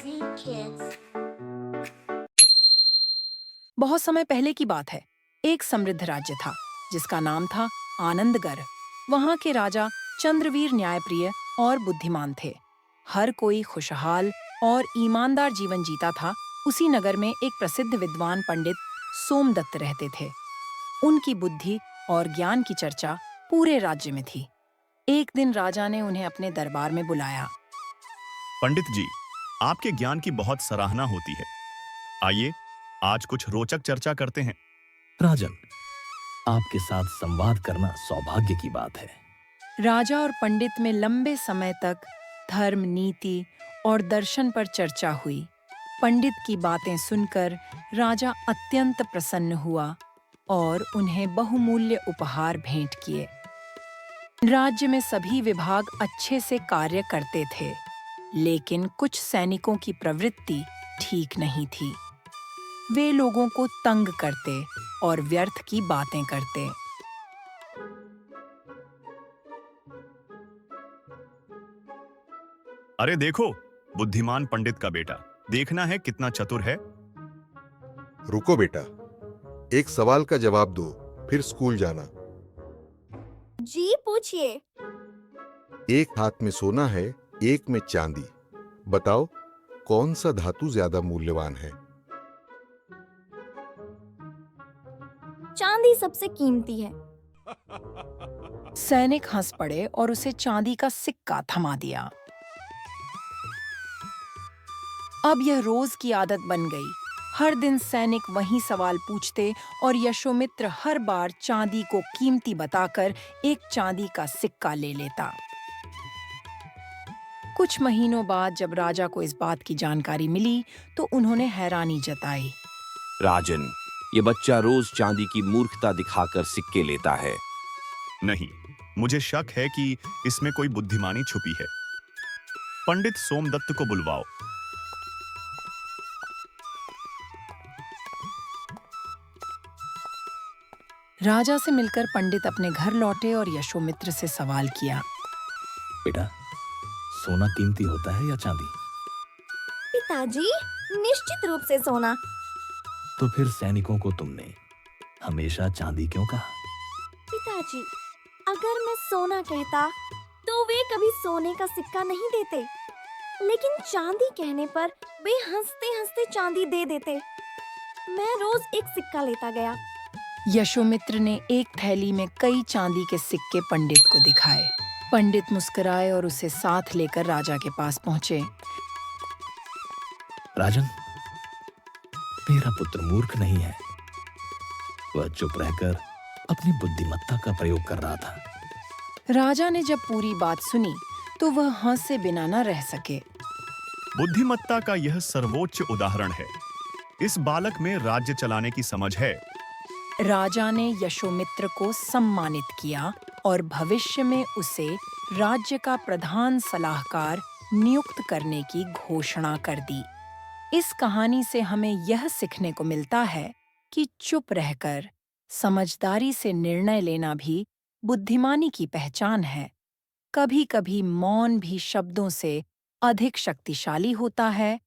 Z Kids. बहुत समय पहले की बात है। एक समृद्ध राज्य था जिसका नाम था आनंदगढ़। वहां के राजा चंद्रवीर न्यायप्रिय और बुद्धिमान थे। हर कोई खुशहाल और ईमानदार जीवन जीता था। उसी नगर में एक प्रसिद्ध विद्वान पंडित सोमदत्त रहते थे। उनकी बुद्धि और ज्ञान की चर्चा पूरे राज्य में थी। एक दिन राजा ने उन्हें अपने दरबार में बुलाया। पंडित जी, आपके ज्ञान की बहुत सराहना होती है। आइए, आज कुछ रोचक चर्चा करते हैं। राजन, आपके साथ संवाद करना सौभाग्य की बात है। राजा और पंडित में लंबे समय तक धर्म, नीति और दर्शन पर चर्चा हुई। पंडित की बातें सुनकर राजा अत्यंत प्रसन्न हुआ और उन्हें बहुमूल्य उपहार भेंट किए। राज्य में सभी विभाग अच्छे से कार्य करते थे, लेकिन कुछ सैनिकों की प्रवृत्ति ठीक नहीं थी। वे लोगों को तंग करते और व्यर्थ की बातें करते। अरे देखो, बुद्धिमान पंडित का बेटा, देखना है कितना चतुर है। रुको बेटा, एक सवाल का जवाब दो, फिर स्कूल जाना। जी पूछिए। एक हाथ में सोना है, एक में चांदी। बताओ, कौन सा धातु ज्यादा मूल्यवान है? चांदी सबसे कीमती है। सैनिक हंस पड़े और उसे चांदी का सिक्का थमा दिया। अब यह रोज की आदत बन गई। हर दिन सैनिक वही सवाल पूछते और यशोमित्र हर बार चांदी को कीमती बताकर एक चांदी का सिक्का ले लेता। कुछ महीनों बाद जब राजा को इस बात की जानकारी मिली तो उन्होंने हैरानी जताई। राजन, ये बच्चा रोज चांदी की मूर्खता दिखाकर सिक्के लेता है। नहीं, मुझे शक है कि इसमें कोई बुद्धिमानी छुपी है। पंडित सोमदत्त को बुलवाओ। राजा से मिलकर पंडित अपने घर लौटे और यशोमित्र से सवाल किया। बेटा, सोना कीमती होता है या चांदी? पिताजी, निश्चित रूप से सोना। तो फिर सैनिकों को तुमने हमेशा चांदी क्यों कहा? पिताजी, अगर मैं सोना कहता तो वे कभी सोने का सिक्का नहीं देते, लेकिन चांदी कहने पर वे हंसते हंसते चांदी दे देते। मैं रोज एक सिक्का लेता गया। यशोमित्र ने एक थैली में कई चांदी के सिक्के पंडित को दिखाए। पंडित मुस्कुराए और उसे साथ लेकर राजा के पास पहुंचे। राजन, मेरा पुत्र मूर्ख नहीं है। वह चुप रहकर अपनी बुद्धिमत्ता का प्रयोग कर रहा था। राजा ने जब पूरी बात सुनी तो वह हंसे बिना न रह सके। बुद्धिमत्ता का यह सर्वोच्च उदाहरण है। इस बालक में राज्य चलाने की समझ है। राजा ने यशोमित्र को सम्मानित किया और भविष्य में उसे राज्य का प्रधान सलाहकार नियुक्त करने की घोषणा कर दी। इस कहानी से हमें यह सीखने को मिलता है कि चुप रहकर समझदारी से निर्णय लेना भी बुद्धिमानी की पहचान है। कभी-कभी मौन भी शब्दों से अधिक शक्तिशाली होता है